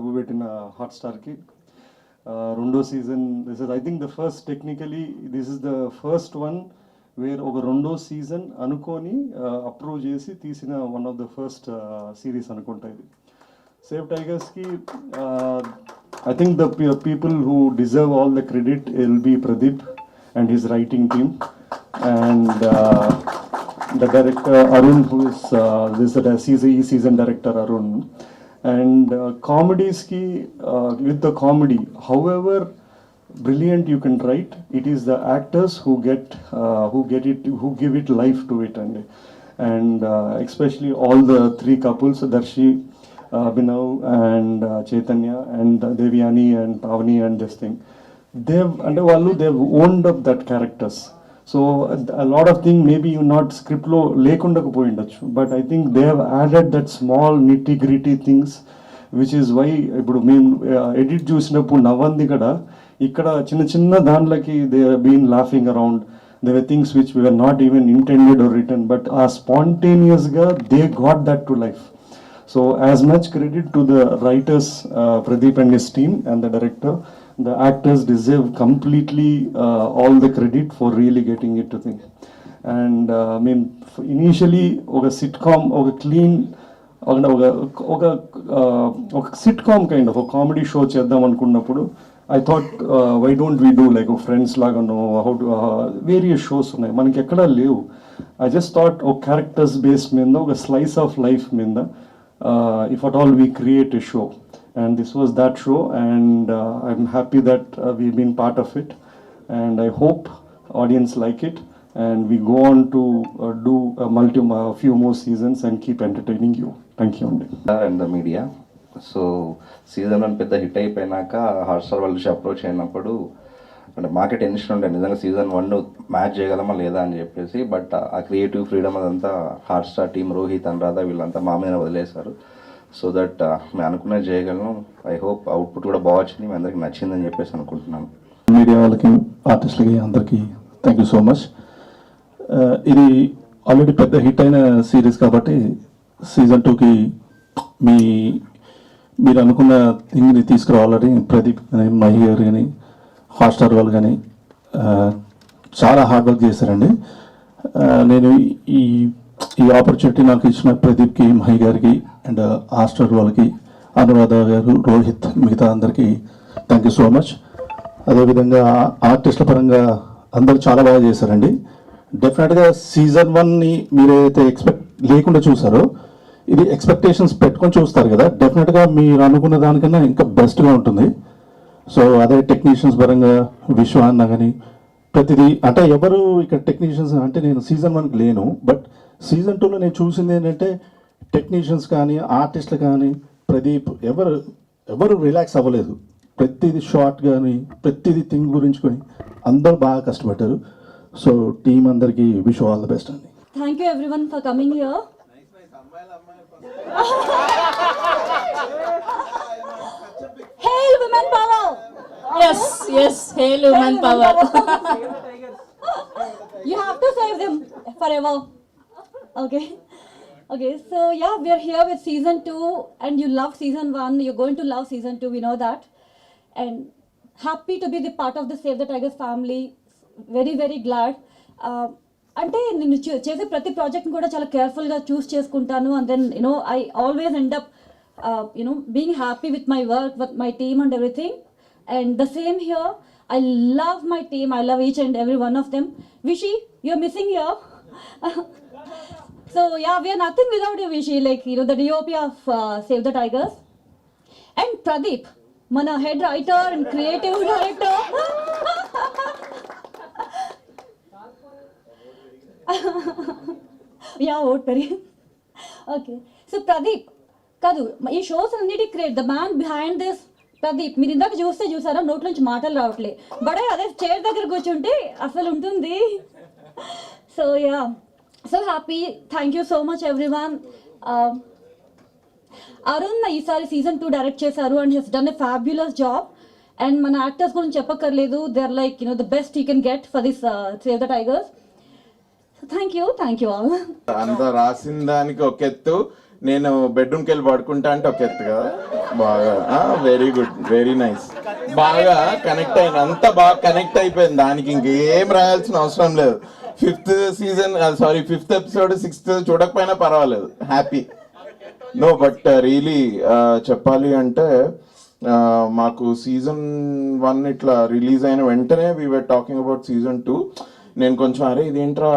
డబ్బు పెట్టిన హాట్స్టార్కి రెండో season this is I think the first technically this is the first one where ఒక రెండో సీజన్ అనుకొని అప్రూవ్ చేసి తీసిన one of the first series అనుకుంటా ఇది. సేవ్ టైగర్స్కి I think the people who deserve all the credit will be Pradeep and his writing team, and the director Arun, who is season director Arun, and comedies ki with the comedy, however brilliant you can write, it is the actors who give it life to it, and especially all the three couples, Darshi, Abhinav and Chaitanya and Devyani and Pavani and this thing, they've owned up that characters. So a lot of things maybe you not script lo lekunda ko poyindachu, but I think they have added that small nitty gritty things, which is why ఇప్పుడు మేము edit చూసినప్పుడు నవ్వంది కదా ఇక్కడ చిన్న చిన్న దాంట్లకి they have been laughing around. There were things which were not even intended or written, but spontaneous ga they got that to life. So as much credit to the writers, Pradeep and his team, and the director. The actors deserve completely all the credit for really getting it to thing. And I mean, initially, a sitcom, a clean, a sitcom kind of a comedy show cheddam anukunnapudu, I thought, why don't we do like a Friends laga no, how to various shows unnai manaki ekkada levu. I just thought characters based minda a slice of life minda, if at all we create a show, and this was that show, and I'm happy that we've been part of it, and I hope audience like it, and we go on to do a few more seasons and keep entertaining you. Thank you. And the media. So season 1 పెద్ద hit అయిపోయినాక Hotstar వాళ్ళు approach అయినప్పుడు అంటే మాకే tension ఉండే నిజంగా season 1 match చేయగలమా లేదా అని చెప్పేసి, బట్ ఆ క్రియేటివ్ ఫ్రీడమ్ అదంతా హాట్స్టార్ టీమ్ రోహిత్ అనురాధ వీళ్ళంతా మా మీద వదిలేశారు. సో దట్ మేము అనుకున్నది చేయగలను. ఐ హోప్ అవుట్పుట్ కూడా బాగా వచ్చింది, మీ అందరికి నచ్చిందని చెప్పేసి అనుకుంటున్నాను. మీడియా వాళ్ళకి ఆర్టిస్టులకి అందరికీ థ్యాంక్ యూ సో మచ్. ఇది ఆల్రెడీ పెద్ద హిట్ అయిన సిరీస్ కాబట్టి సీజన్ 2కి మీరు అనుకున్న థింగ్ని తీసుకురావాలని ప్రదీప్ కానీ మహి గారు కానీ హాట్స్టార్ వాళ్ళు కానీ చాలా హార్డ్ వర్క్ చేశారండి. నేను ఈ ఆపర్చునిటీ నాకు ఇచ్చిన ప్రదీప్కి, మహి గారికి అండ్ హాట్స్టార్ వాళ్ళకి, అనురాధ గారు, రోహిత్, మిగతా అందరికీ థ్యాంక్ యూ సో మచ్. అదేవిధంగా ఆర్టిస్టుల పరంగా అందరూ చాలా బాగా చేశారండి. డెఫినెట్గా సీజన్ 1ని మీరైతే ఎక్స్పెక్ట్ లేకుండా చూసారో ఇది ఎక్స్పెక్టేషన్స్ పెట్టుకొని చూస్తారు కదా, డెఫినెట్గా మీరు అనుకున్న దానికన్నా ఇంకా బెస్ట్గా ఉంటుంది. సో అదే టెక్నీషియన్స్ పరంగా విశ్వ అన్న కానీ ప్రతిదీ అంటే ఎవరు ఇక్కడ టెక్నీషియన్స్ అంటే నేను సీజన్ 1కి లేను, బట్ సీజన్ 2లో నేను చూసింది ఏంటంటే టెక్నీషియన్స్ కానీ ఆర్టిస్టులు కానీ ప్రదీప్ ఎవరు రిలాక్స్ అవ్వలేదు. ప్రతిదీ షార్ట్ కానీ ప్రతిదీ థింగ్ గురించి కొని అందరూ బాగా కష్టపడ్డారు. సో టీం అందరికీ విష్ ఆల్ ద బెస్ట్ అండి. Thank you everyone for coming here. Hail women power! Yes, hail women power. You have to save them forever. Okay. So yeah, we are here with season 2, and you love season 1. You're going to love season 2. We know that, and happy to be the part of the Save the Tigers family. Very very glad. అంటే నేను చేసే ప్రతి ప్రాజెక్ట్ని కూడా చాలా కేర్ఫుల్గా choose చేసుకుంటాను, and then I always end up being happy with my work, with my team and everything. And the same here, I love my team, I love each and every one of them. Vishy, you're missing here. So yeah, we are nothing without you, Vishy, like the DOP of Save the Tigers. And Pradeep, mana head writer and creative director. Yeah, vote Peri. Okay. So Pradeep, కాదు ఈ shows అన్నిటి create the man behind this Pradeep. మీరు ఇందాక చూసారా note నుంచి మాటలు రావట్లే, బడే అదే చైర్ దగ్గర కూర్చుంటే అసలు ఉంటుంది. So yeah, so happy. Thank you so much everyone. Arun ఈసారి సీజన్ 2 డైరెక్ట్ చేశారు and he's done a fabulous job. And మన యాక్టర్స్ గురించి చెప్పక్కర్లేదు, they are like the best you can get for this Save the Tigers. Thank you all. అంత రాసిన దానికి ఒక ఎత్తు, నేను బెడ్రూమ్కి వెళ్ళి పడుకుంటా అంటే ఒక ఎత్తు కదా. బాగా వెరీ గుడ్, వెరీ నైస్. బాగా కనెక్ట్ అయిన, అంతా బాగా కనెక్ట్ అయిపోయింది. దానికి ఇంకేం రాయాల్సిన అవసరం లేదు. 5th season, sorry 5th episode 6th చూడకపోయినా పర్వాలేదు, హ్యాపీ. నో బట్ రియలీ చెప్పాలి అంటే మాకు సీజన్ 1 ఇట్లా రిలీజ్ అయిన వెంటనే we were talking about season 2. నేను కొంచెం అరే ఇదేంట్రా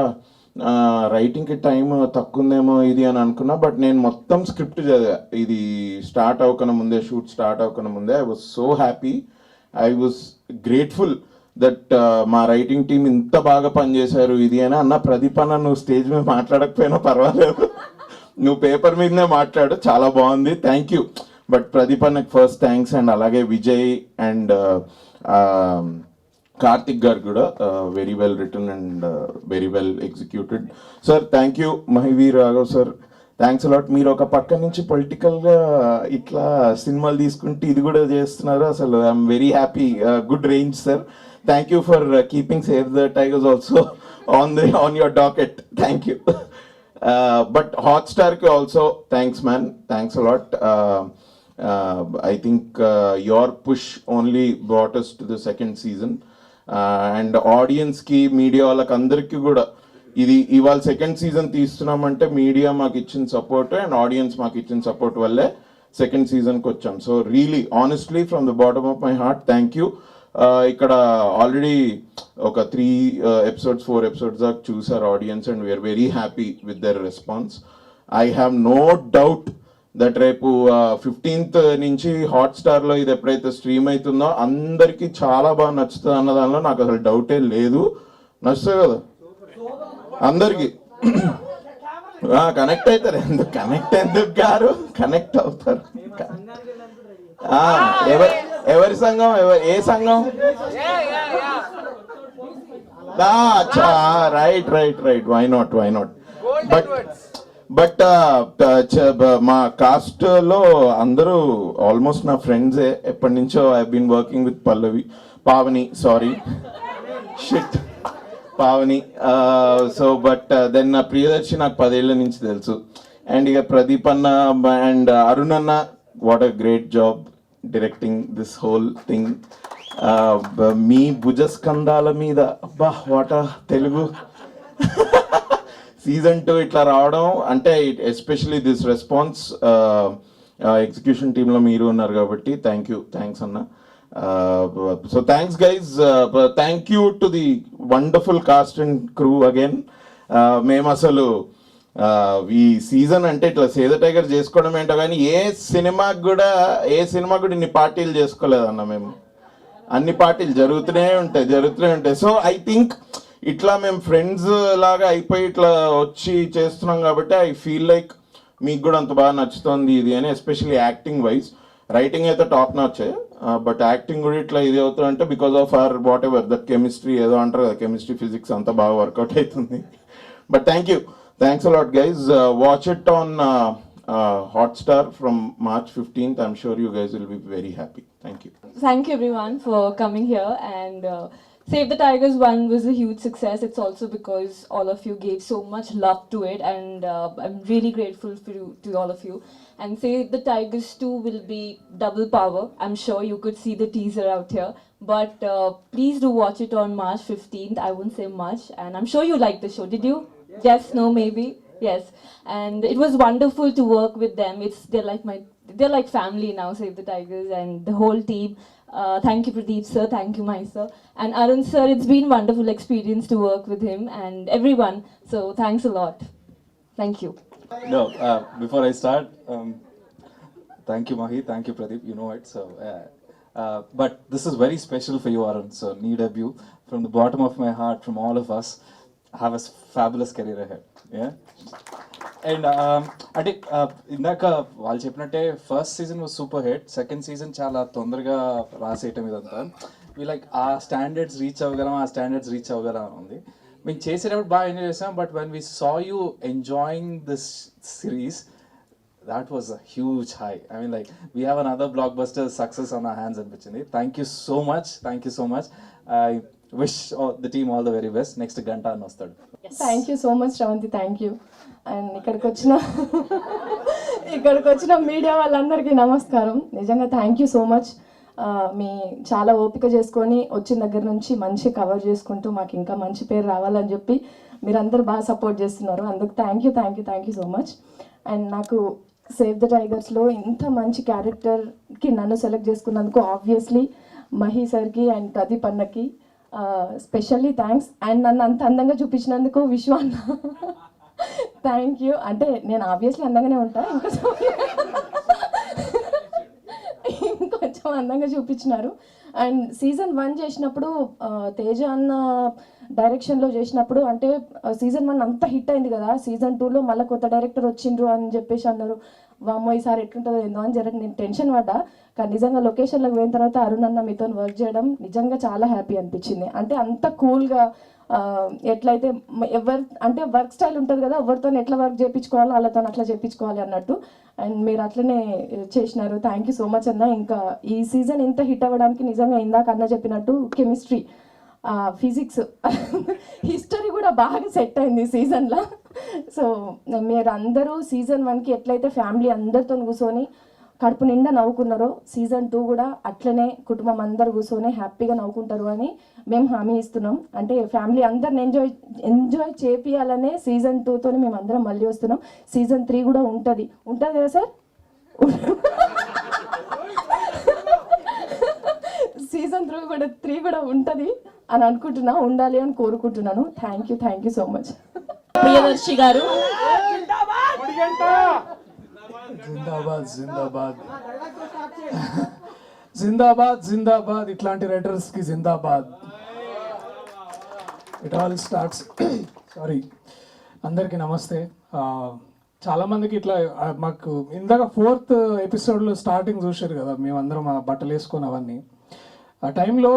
రైటింగ్కి టైం తక్కువ ఉందేమో ఇది అని అనుకున్నా. బట్ నేను మొత్తం స్క్రిప్ట్ చదివా ఇది స్టార్ట్ అవ్వకన్నా ముందే, షూట్ స్టార్ట్ అవ్వకన్నా ముందే. I was so happy, I was grateful that మా రైటింగ్ టీం ఇంత బాగా పనిచేశారు ఇది అని. అన్న ప్రదీప్ అన్న నువ్వు స్టేజ్ మీద మాట్లాడకపోయినా పర్వాలేదు, నువ్వు పేపర్ మీదనే మాట్లాడు, చాలా బాగుంది, థ్యాంక్ యూ. బట్ ప్రదీప్ అన్నకి ఫస్ట్ థ్యాంక్స్, అండ్ అలాగే విజయ్ అండ్ కార్తిక్ గారు కూడా very well return and very well executed. Sir thank you. Mahiveer Raghav sir thanks a lot. మీరు ఒక పక్క నుంచి పొలిటికల్గా ఇట్లా సినిమాలు తీసుకుంటే ఇది కూడా చేస్తున్నారు, అసలు I'm very happy. Good range sir. Thank you for keeping save the tigers also on your docket. Thank you. But హాట్స్టార్కి also thanks man, thanks a lot. I think your push only brought us to the second season, and ఆడియన్స్కి, media వాళ్ళకి అందరికీ కూడా ఇది ఇవాళ second season తీస్తున్నామంటే media మాకు ఇచ్చిన support and audience మాకు ఇచ్చిన సపోర్ట్ వల్లే సెకండ్ సీజన్కి వచ్చాం. So really honestly from the bottom of my heart thank you. ఇక్కడ ఆల్రెడీ ఒక 3 episodes 4 episodes దాకా చూసారు audience, and we're very happy with their response. I have no doubt that రేపు 15th నుంచి హాట్స్టార్లో ఇది ఎప్పుడైతే స్ట్రీమ్ అవుతుందో అందరికీ చాలా బాగా నచ్చుతుంది అన్న దానిలో నాకు అసలు డౌటే లేదు. నచ్చుతుంది కదా అందరికీ? కనెక్ట్ అవుతారు. ఎందుకు గారు కనెక్ట్ అవుతారు. ఎవరి సంఘం? ఏ సంఘం? అచ్చా, right right right, why not. But మా కాస్ట్ లో అందరూ ఆల్మోస్ట్ నా ఫ్రెండ్సే. ఎప్పటి నుంచో I been working with Pavani, sorry shit Pavani. So but then నా ప్రియదర్శి నాకు 10 ఏళ్ల నుంచి తెలుసు. అండ్ ఇక ప్రదీప్ అన్న అండ్ అరుణ్ అన్న, what a great job directing this whole thing. మీ భుజస్కంధాల మీద అబ్బా వాట్ అ తెలుగు. సీజన్ 2 ఇట్లా రావడం అంటే ఎస్పెషలీ దిస్ రెస్పాన్స్ ఎగ్జిక్యూషన్ టీంలో మీరు ఉన్నారు కాబట్టి థ్యాంక్స్ అన్న. So thanks guys, thank you to the wonderful cost and crew again. మేము అసలు ఈ సీజన్ అంటే ఇట్లా సేద టైగర్ చేసుకోవడం ఏంటో కానీ ఏ సినిమాకి కూడా ఇన్ని పార్టీలు చేసుకోలేదన్న మేము. అన్ని పార్టీలు జరుగుతూనే ఉంటాయి. సో ఐ థింక్ ఇట్లా మేము ఫ్రెండ్స్ లాగా అయిపోయి ఇట్లా వచ్చి చేస్తున్నాం కాబట్టి ఐ ఫీల్ లైక్ మీకు కూడా అంత బాగా నచ్చుతుంది ఇది అని. ఎస్పెషల్లీ యాక్టింగ్ వైజ్, రైటింగ్ అయితే టాప్ నాచే, బట్ యాక్టింగ్ కూడా ఇట్లా ఇది అవుతుందంటే because of our what ever that chemistry ఏదో అంటారు కదా, కెమిస్ట్రీ ఫిజిక్స్ అంతా బాగా వర్కౌట్ అవుతుంది. But thanks a lot guys. Watch it on Hotstar from March 15th. I'm sure you guys will be very happy. Thank you. Thank you everyone for coming here, and Save the Tigers 1 was a huge success. It's also because all of you gave so much love to it, and I'm really grateful to all of you. And Save the Tigers 2 will be double power. I'm sure you could see the teaser out here, but please do watch it on March 15th. I won't say much, and I'm sure you liked the show. Did you? Yes, no, maybe. Yes, and it was wonderful to work with them. They're like family now, Save the Tigers and the whole team. Thank you Pradeep sir, thank you Mahi sir, and Arun sir. It's been wonderful experience to work with him and everyone. So thanks a lot. Thank you. No, before I start, thank you Mahi, thank you Pradeep. You know it. So, but this is very special for you, Arun. So need a view from the bottom of my heart, from all of us. Have a fabulous career ahead. Yeah. And అంటే ఇందాక వాళ్ళు చెప్పినట్టే first season was super hit, second season చాలా తొందరగా రాసేయటం ఇదంతా. Like ఆ standards reach అవ్వగలం ఉంది. మేము చేసేటప్పుడు బాగా ఎంజాయ్ చేసాం, but when we saw you enjoying this series, that was a huge high. I mean, like, we have another blockbuster success on our hands అనిపించింది. Thank you so much. I wish the team all the very best. Next గంట అని వస్తాడు. Thank you so much Sravanthi, thank you. And ఇక్కడికి వచ్చిన ఇక్కడికి వచ్చిన media వాళ్ళందరికీ నమస్కారం. నిజంగా థ్యాంక్ యూ సో మచ్. మీ చాలా ఓపిక చేసుకొని వచ్చిన దగ్గర నుంచి మంచి కవర్ చేసుకుంటూ మాకు ఇంకా మంచి పేరు రావాలని చెప్పి మీరందరూ బాగా సపోర్ట్ చేస్తున్నారు. అందుకు thank you so much. And నాకు సేవ్ ద టైగర్స్లో ఇంత మంచి క్యారెక్టర్కి నన్ను సెలెక్ట్ చేసుకున్నందుకు ఆబ్వియస్లీ మహి సార్కి అండ్ ప్రదీప్ అన్నకి స్పెషల్లీ థ్యాంక్స్. అండ్ నన్ను అంత అందంగా చూపించినందుకు విశ్వాన్న థ్యాంక్ యూ. అంటే నేను ఆబ్వియస్లీ అందంగానే ఉంటాను, ఇంకొంచెం అందంగా చూపించినారు. అండ్ సీజన్ 1 చేసినప్పుడు తేజ అన్న డైరెక్షన్లో చేసినప్పుడు అంటే సీజన్ 1 అంత హిట్ అయింది కదా, సీజన్ 2లో మళ్ళీ కొత్త డైరెక్టర్ వచ్చిండ్రు అని చెప్పేసి అన్నారు. వామ్మో ఈసారి ఎట్లుంటుందో ఏందో అని జరగ నేను టెన్షన్ పడ్డా. కానీ నిజంగా లొకేషన్లోకి పోయిన తర్వాత అరుణ్ అన్న మీతో వర్క్ చేయడం నిజంగా చాలా హ్యాపీ అనిపించింది. అంటే అంత కూల్గా ఎట్లయితే అంటే వర్క్ స్టైల్ ఉంటుంది కదా, ఎవరితో ఎట్లా వర్క్ చేయించుకోవాలో వాళ్ళతో అట్లా చేయించుకోవాలి అన్నట్టు. అండ్ మీరు అట్లనే చేసినారు. థ్యాంక్ యూ సో మచ్ అన్న. ఇంకా ఈ సీజన్ ఇంత హిట్ అవ్వడానికి నిజంగా ఇందాక అన్న చెప్పినట్టు కెమిస్ట్రీ, ఫిజిక్స్, హిస్టరీ కూడా బాగా సెట్ అయింది సీజన్లో. సో మీరు అందరూ సీజన్ 1కి ఎట్లయితే ఫ్యామిలీ అందరితో కూర్చొని కడుపు నిండా నవ్వుకున్నారో సీజన్ 2 కూడా అట్లనే కుటుంబం అందరు కూర్చొని హ్యాపీగా నవ్వుకుంటారు అని మేము హామీ ఇస్తున్నాం. అంటే ఫ్యామిలీ అందరిని ఎంజాయ్ చేపియాలనే సీజన్ 2తో మేము అందరం మళ్ళీ వస్తున్నాం. సీజన్ 3 కూడా ఉంటుంది కదా సార్? సీజన్ 3 కూడా ఉంటుంది అని అనుకుంటున్నా, ఉండాలి అని కోరుకుంటున్నాను. Thank you so much. Priyadarshi garu జిందాబాద్ జిందాబాద్ జిందాబాద్ జిందాబాద్. ఇట్లాంటి రైటర్స్కి జిందాబాద్. It all starts sorry. అందరికీ నమస్తే. చాలామందికి ఇట్లా మాకు ఇందాక 4th ఎపిసోడ్లో స్టార్టింగ్ చూశారు కదా, మేమందరం ఆ బట్టలు వేసుకొని అవన్నీ. ఆ టైంలో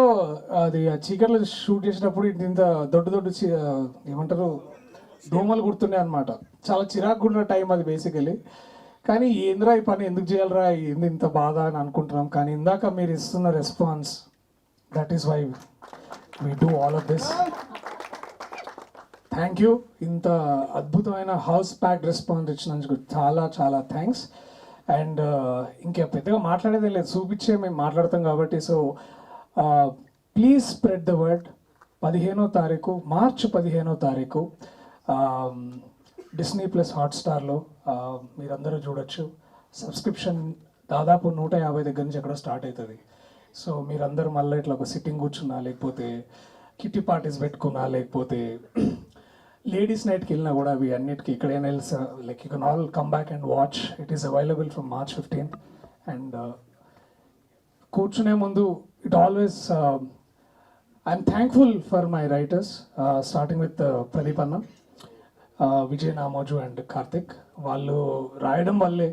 అది ఆ చీకట్లో షూట్ చేసినప్పుడు ఇంత దొడ్డు ఏమంటారు దోమలు కుడుతున్నాయి అనమాట. చాలా చిరాకు ఉన్న టైం అది బేసికలీ. కానీ ఏంద్రా ఈ పని ఎందుకు చేయాలరా, ఏంది ఇంత బాధ అని అనుకుంటున్నాం. కానీ ఇందాక మీరు ఇస్తున్న response, that is why we do all of this. Thank you. ఇంత అద్భుతమైన హౌస్ ప్యాక్డ్ రెస్పాన్స్ ఇచ్చినందుకు చాలా చాలా థ్యాంక్స్. అండ్ ఇంకా పెద్దగా మాట్లాడేదే లేదు, చూపించే మేము మాట్లాడతాం కాబట్టి. So please spread the word. 15వ తారీఖు మార్చి 15వ తారీఖు Disney+ హాట్స్టార్లో మీరందరూ చూడొచ్చు. సబ్స్క్రిప్షన్ దాదాపు 150 దగ్గర నుంచి ఎక్కడో స్టార్ట్ అవుతుంది. సో మీరందరూ మళ్ళీ ఇట్లా ఒక సిట్టింగ్ కూర్చున్నా, లేకపోతే కిట్టి పార్టీస్ పెట్టుకున్నా, లేకపోతే లేడీస్ నైట్కి వెళ్ళినా కూడా అవి అన్నిటికీ ఎక్కడైనా like you can all come back and watch. It is available from March 15th. And కూర్చునే ముందు it always I'm thankful for my writers, starting with Pradeep అన్న, విజయ్ నామోజు అండ్ కార్తిక్. వాళ్ళు రాయడం వల్లే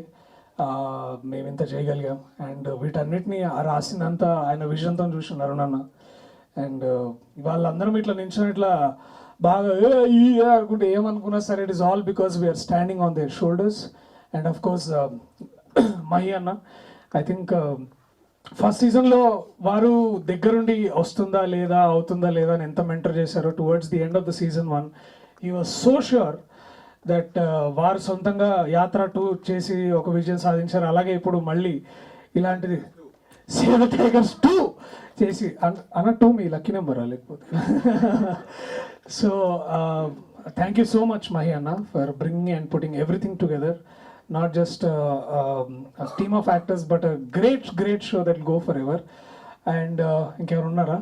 మేము ఇంత చేయగలిగాం. అండ్ వీటన్నిటిని రాసిందంతా ఆయన విజన్తో చూస్తున్నారు నాన్న. అండ్ వాళ్ళందరం ఇట్లా నిల్చొని ఇట్లా బాగా అనుకుంటే ఏమనుకున్నా సరే, it is all because we're standing on their shoulders. And of course Mahi అన్న, ఐ థింక్ ఫస్ట్ సీజన్లో వారు దగ్గరుండి వస్తుందా లేదా అవుతుందా లేదా అని ఎంత మెంటర్ చేశారో. Towards the end of the season 1 he was so sure that వారు సొంతంగా యాత్ర 2 చేసి ఒక విజయం సాధించారు. అలాగే ఇప్పుడు మళ్ళీ ఇలాంటిది సేవ్ ద టైగర్స్ 2 చేసి అన్న 2 మీ లక్కీ నెంబరా లేకపోతే. So thank you so much Mahi అన్న for bringing and putting everything together. Not just team of actors but great show that go forever. And ఇంకెవరు ఉన్నారా?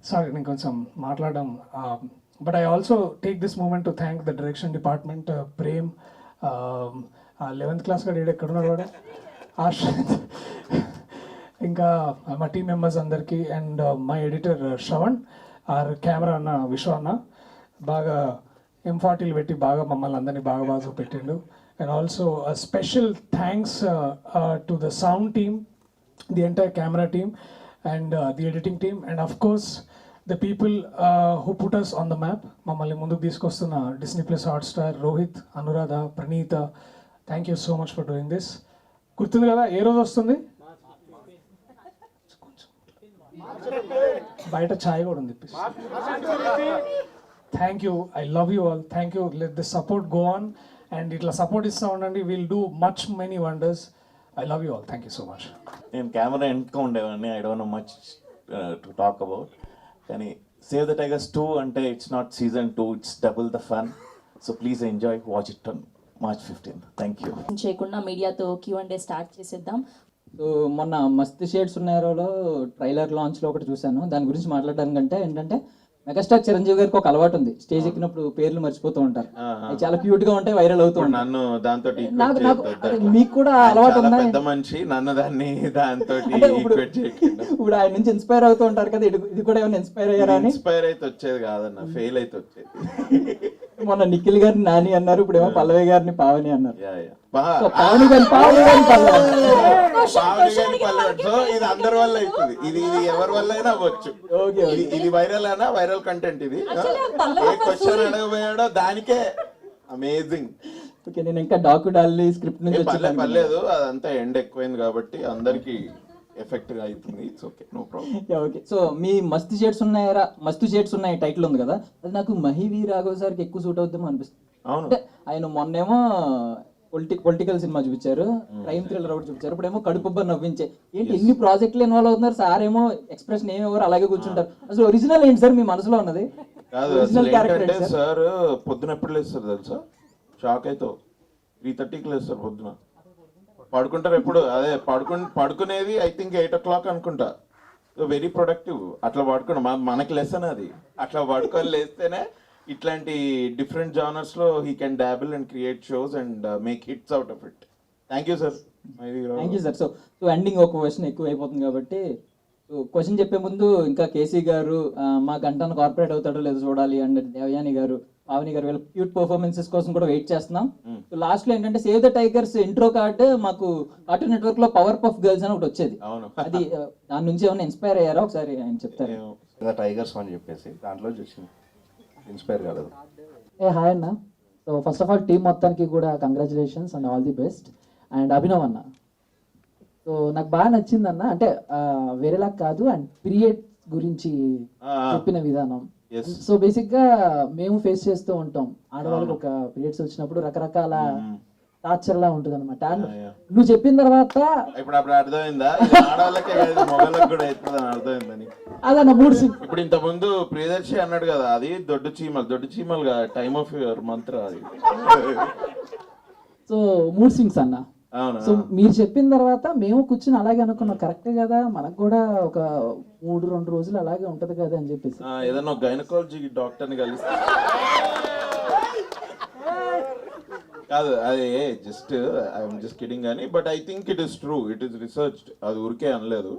సారీ నేను కొంచెం మాట్లాడడం. But I also take this moment to thank the direction department, Prem, 11th class గడు ఎక్కడున్నాడు వాడు, ఆశ్రత్, ఇంకా మా టీమ్ మెంబర్స్ అందరికీ. And my editor Shravan, our camera అన్న విశ్వ అన్న బాగా M40 పెట్టి బాగా మమ్మల్ని అందరినీ బాగా చూపెట్టిండు. And also special thanks to the sound team, the entire camera team and the editing team, and of course the people who put us on the map. Mammalni munduku తీసుకొస్తున్న Disney+ Hotstar, Rohit, Anuradha, Praneetha, thank you so much for doing this. గుర్తుంది కదా ఏ రోజు వస్తుంది? బయట ఛాయ్ కూడా ఉంది. Thank you, I love you all, thank you, let the support go on and ఇట్లా సపోర్ట్ ఇస్తూ ఉండండి, will do much many wonders. I love you all, thank you so much. నేను కెమెరా వెనుక ఉండేవాడిని, I don't know much to talk about. కానీ Save the Tigers 2 అంటే it's not season 2, it's double the fun. So please enjoy, watch it on March 15th. Thank you. చేయకుండా మీడియాతో Q&A start చేసేద్దాం. So మొన్న మస్తు shades ఉన్నారోలో trailer లాంచ్లో ఒకటి చూశాను. దాని గురించి మాట్లాడడానికంటే ఏంటంటే మెగాస్టార్ చిరంజీవి గారికి ఒక అలవాటు ఉంది, స్టేజ్ ఎక్కినప్పుడు పేర్లు మర్చిపోతూ ఉంటారు. అవి చాలా క్యూట్ గా ఉంటాయి, వైరల్ అవుతూ ఉంటాయి. నన్ను దాంతో మీకు కూడా అలవాటు ఉందా? పెద్ద మనిషి నన్ను దాన్ని దాంతో ఇప్పుడు ఆయన నుంచి ఇన్స్పైర్ అవుతూ ఉంటారు కదా, ఇది కూడా ఏమైనా ఇన్స్పైర్ అయ్యారా అని? ఇన్స్పైర్ అయితే వచ్చేది కాదన్న, ఫెయిల్ అయితే వచ్చేది. మొన్న నిఖిల్ గారిని నాని అన్నారు, ఇప్పుడు ఏమో పల్లవి గారిని పావని అన్నారు. సో ఇది అందరి వల్ల అవుతుంది, ఇది ఎవరి వల్ల అయినా అవ్వచ్చు. ఇది వైరల్ అయినా వైరల్ కంటెంట్. ఇది ఏ క్వశ్చన్ అడగబోయాడో దానికే అమేజింగ్. ఓకే, నేను ఇంకా డాకు డాలి స్క్రిప్ట్ నుంచి పర్లేదు, అదంతా ఎండ్ ఎక్కువైంది కాబట్టి అందరికి ఎఫెక్ట్ గా అవుతుంది. It's okay, no problem. Okay, so మీ మస్తు షేడ్స్ ఉన్నాయరా, మస్తు షేడ్స్ ఉన్నాయి టైటిల్ ఉంది కదా, అది నాకు మహివి రాఘవ్ సార్కి ఎక్కువ సూట్ అవుతుందేమో అనిపిస్తుంది. అంటే ఆయన మొన్నేమో పొలిటికల్ సినిమా చూపించారు, క్రైమ్ థ్రిల్లర్ ఒకటి చూపించారు, ఇప్పుడేమో కడుపుబ్బ నవ్వించే. ఏంటి ఎన్ని ప్రాజెక్టులు ఇన్వాల్వ్ అవుతున్నారు సార్, ఏమో ఎక్స్ప్రెషన్ ఏమి ఎవరు అలాగే కూర్చుంటారు. అసలు ఒరిజినల్ ఏంటి సార్ మీ మనసులో ఉన్నది? సార్ పొద్దున ఎప్పుడు లేస్తారు తెలుసా? షాక్ అవుతావు. 3:30కి లేస్తారు పొద్దున, పడుకుంటారు ఎప్పుడు అదే పడుకునేది ఐ థింక్ 8 o'clock అనుకుంటా. Very productive. అట్లా పడుకున్నా మనకి లెసన్ అది. అట్లా పడుకొని లేస్తేనే ఇట్లాంటి డిఫరెంట్ జానర్స్ లో he can డాబుల్ and create shows and make hits out of it. Thank you sir. Thank you sir. So ending ఒక క్వశ్చన్ ఎక్కువ అయిపోతుంది కాబట్టి క్వశ్చన్ చెప్పే ముందు ఇంకా కేసీ గారు మా గంటను కార్పొరేట్ అవుతాడో లేదో చూడాలి, అండ్ దేవయాని గారు, పావని గారు వీళ్ళ క్యూట్ పర్ఫార్మెన్సెస్ కోసం కూడా వెయిట్ చేస్తున్నాం. సో లాస్ట్ లో ఏంటంటే save the tigers intro card మాకు కార్టూన్ నెట్వర్క్ లో పవర్ పఫ్ గర్ల్స్ అని ఒకటి వచ్చేది. అది దాని నుంచి ఏమైనా ఇన్స్పైర్ అయ్యారా? ఒకసారి ఆయన చెప్తారు. టైగర్స్ అని చెప్పేసి దాంట్లో చూసి ఇన్స్పైర్ కాలేదు. హాయ్ అన్న. So first of all team మొత్తానికి కూడా congratulations and all the best. And Abhinav అన్న, సో నాకు బాగా నచ్చింది అన్న, అంటే వేరేలా కాదు, అండ్ పీరియడ్ గురించి చెప్పిన విధానం. సో బేసిక్ గా మేము ఫేస్ చేస్తూ ఉంటాం, ఆడవాళ్ళకి ఒక పీరియడ్స్ వచ్చినప్పుడు రకరకాల టార్చర్ లా ఉంటుంది అనమాట. నువ్వు చెప్పిన తర్వాత ఇప్పుడు అర్థమైందా? ఆడవాళ్ళకే మొగలకు కూడా అవుతుంది అర్థమైందని. అదన్న మూడు సీన్. ఇప్పుడు ఇంత ముందు ప్రియదర్శి అన్నాడు కదా, అది దొడ్డు చీమలుగా టైమ్ ఆఫ్ యువర్ మంత్ర అది. సో మూడు సీన్స్ అన్న. సో మీరు చెప్పిన తర్వాత మేము కూర్చుని అలాగే అనుకున్నాం, కరెక్టే కదా, మనకు కూడా ఒక 3-2 రోజులు అలాగే ఉంటది కదా అని చెప్పేసి. ఏదన్నా గైనకాలజీ డాక్టర్ని కలిస్తే కాదు, అది ఐఎమ్ జస్ట్ కిడింగ్ అని. But I think it is true, it is researched. అది ఊరికే అనలేదు,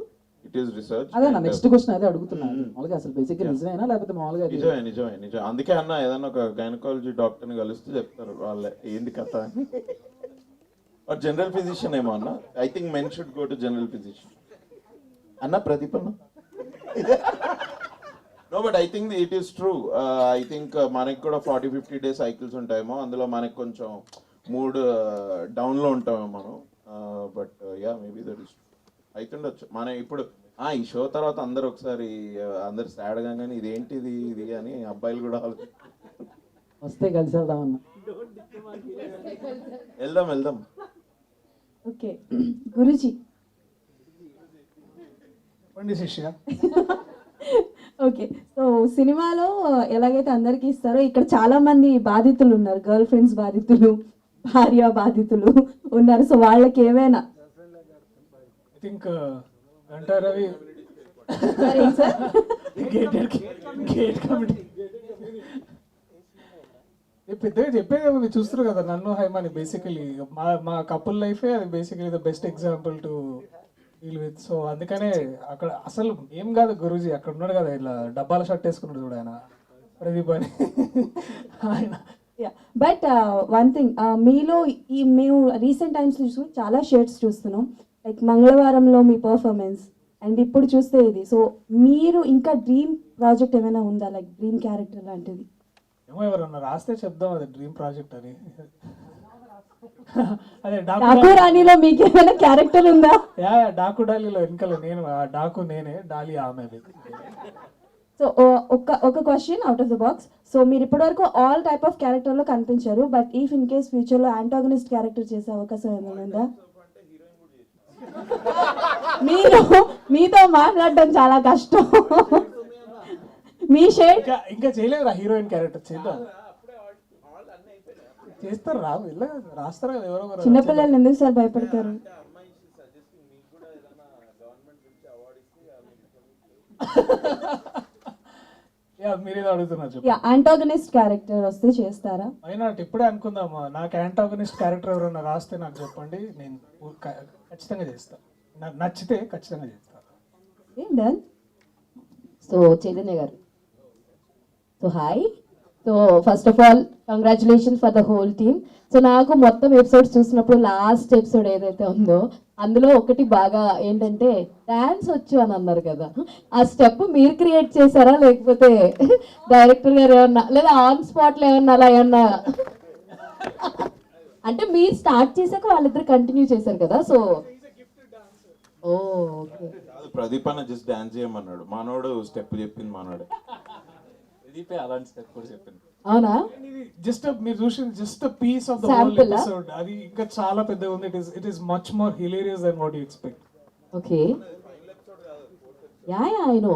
ఇట్ ఈస్ రిసర్చ్. అదే నా నెక్స్ట్ క్వశ్చన్ అదే అడుగుతున్నాను, మామూలుగా అసలు బేసిక్గా నిజమేనా లేకపోతే మామూలుగా? నిజమే. అందుకే అన్న ఏదన్నా ఒక గైనకాలజీ డాక్టర్ని కలిస్తే చెప్తారు వాళ్ళే ఏంది కథ అని. or general physician ఏమో అన్న. I think men should go to general physician. అన్న ప్రదీప్ అన్న. No, but I think it is true. I think మనకి కూడా 40-50 days సైకిల్స్ ఉంటాయేమో, అందులో మనకి కొంచెం మూడ్ డౌన్లో ఉంటామేమో మనం. But yeah, maybe that is అవుతుండొచ్చు. మన ఇప్పుడు ఈ షో తర్వాత అందరు ఒకసారి అందరు సాడ్ కానీ ఇదేంటిది ఇది అని అబ్బాయిలు కూడా వస్తే కలిసి వెళ్దామన్నా. వెళ్దాం. ఓకే గురుజీ. శిష్య. ఓకే, సో సినిమాలో ఎలాగైతే అందరికీ ఇస్తారో ఇక్కడ చాలా మంది బాధితులు ఉన్నారు, గర్ల్ ఫ్రెండ్స్ బాధితులు, భార్య బాధితులు ఉన్నారు. సో వాళ్ళకి ఏమైనా ఐ థింక్ అంటారు అవి గేట్ కమిటీ పెద్దగా చెప్పేది మీరు చూస్తారు కదా నన్ను హైమాని. బేసికలీ మా కపుల్ లైఫే అది basically the best example to deal with. So అందుకనే అక్కడ అసలు ఏం కాదు గురూజీ, అక్కడ ఉన్నాడు కదా ఇలా డబ్బాల షర్ట్ వేసుకున్నాడు చూడు ఆయన, ప్రదీప్ అని ఆయన. బట్ వన్ థింగ్, మీలో మేము రీసెంట్ టైమ్స్ చూసి చాలా షేడ్స్ చూస్తున్నాం, లైక్ మంగళవారంలో మీ పర్ఫార్మెన్స్ అండ్ ఇప్పుడు చూస్తే ఇది. సో మీరు ఇంకా డ్రీమ్ ప్రాజెక్ట్ ఏమైనా ఉందా, లైక్ డ్రీమ్ క్యారెక్టర్ లాంటిది? ఏమో ఎవరన్నా రాస్తే చెప్దాం అది డ్రీమ్ ప్రాజెక్ట్ అని. అదే డాకు రాణిలో మీకు ఏమైనా క్యారెక్టర్ ఉందా? డాకు డాలీలో వెనకాల నేను, డాకు నేనే, డాలి ఆమె. సో ఒక question out of the box. So మీరు ఇప్పటివరకు ఆల్ టైప్ ఆఫ్ క్యారెక్టర్లో కనిపించారు, బట్ ఇఫ్ ఇన్ కేస్ ఫ్యూచర్లో యాంటాగనిస్ట్ క్యారెక్టర్ చేసే అవకాశం ఏమైనా ఉందా? మీరు మీతో మాట్లాడడం చాలా కష్టం. మీ షేడ్ ఇంకా చేయలేదురా హీరోయిన్ క్యారెక్టర్, చేద్దాం. చేస్తారు రా, రాస్తారు కదా ఎవరో ఒకరు. చిన్నపిల్లలు ఎందుకు సార్ భయపడతారు? మీరేదో అడుగుతున్నారు. యాంటాగనిస్ట్ క్యారెక్టర్ వస్తే చేస్తారా? అయినా ఇప్పుడే అనుకుందామా, నాకు యాంటాగనిస్ట్ క్యారెక్టర్ ఎవరైనా రాస్తే నాకు చెప్పండి, నేను ఖచ్చితంగా చేస్తాను. నాకు నచ్చితే ఖచ్చితంగా చేస్తాను. డన్. సో చైతన్య గారు, so hi. So first of all congratulations for the whole team. So నాకు మొత్తం ఎపిసోడ్స్ చూసినప్పుడు లాస్ట్ ఎపిసోడ్ ఏదైతే ఉందో అందులో ఒకటి బాగా ఏంటంటే డాన్స్ వచ్చు అని అన్నారు కదా, ఆ స్టెప్ మీరు క్రియేట్ చేశారా లేకపోతే డైరెక్టర్ గారు ఏమన్నా, లేదా ఆన్ స్పాట్లో ఏమన్నా అలా ఏమన్నా? అంటే మీరు స్టార్ట్ చేశాక వాళ్ళిద్దరు కంటిన్యూ చేశారు కదా, సో ఓకే. ప్రదీప్ అన్న జస్ట్ డాన్స్ చేయమన్నాడు, మనోడు స్టెప్ చెప్పింది మనోడు. ప్రదీపే అలాంటి స్టెప్ కూడా చెప్పింది. అవునా? జస్ట్ మీరు చూసిన just piece of the whole episode, అది ఇంకా చాలా పెద్దగా ఉంది. It is much more hilarious then what you expect. Okay, yeah I know.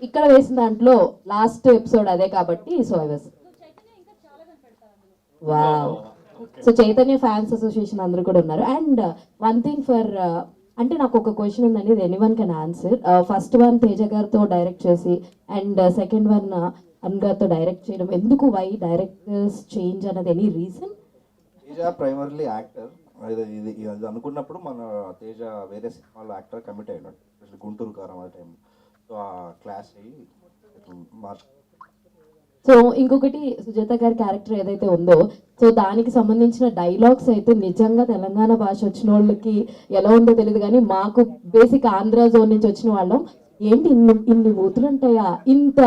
ఇక్కడ వేసిన దాంట్లో లాస్ట్ ఎపిసోడ్ అదే కాబట్టి so I was wow. So Chaitanya fans association అందరూ కూడా ఉన్నారు. అండ్ వన్ థింగ్ ఫర్ అంటే నాకు ఒక క్వశ్చన్ ఉందండి, ఇది anyone can answer. First one Teja గారితో డైరెక్ట్ చేసి అండ్ సెకండ్ వన్ అన్ గారితో డైరెక్ట్ చేయడం ఎందుకు? వై డైరెక్టర్స్ చేంజ్ అన్నది any reason? Teja primarily actor, ఇది అనుకున్నప్పుడు మన తేజ వేరే సినిమాలో యాక్టర్ కమిట్ అయినాడు, స్పెషల్ గుంటూరు కారం ఆ టైం. సో ఆ క్లాస్ అయ్యి మార్చ్. సో ఇంకొకటి సుజాత గారి క్యారెక్టర్ ఏదైతే ఉందో, సో దానికి సంబంధించిన డైలాగ్స్ అయితే నిజంగా తెలంగాణ భాష వచ్చిన వాళ్ళకి ఎలా ఉందో తెలియదు, కానీ మాకు బేసిక్ ఆంధ్ర జోన్ నుంచి వచ్చిన వాళ్ళం ఏంటి ఇన్ని బూతులు ఉంటాయా, ఇంత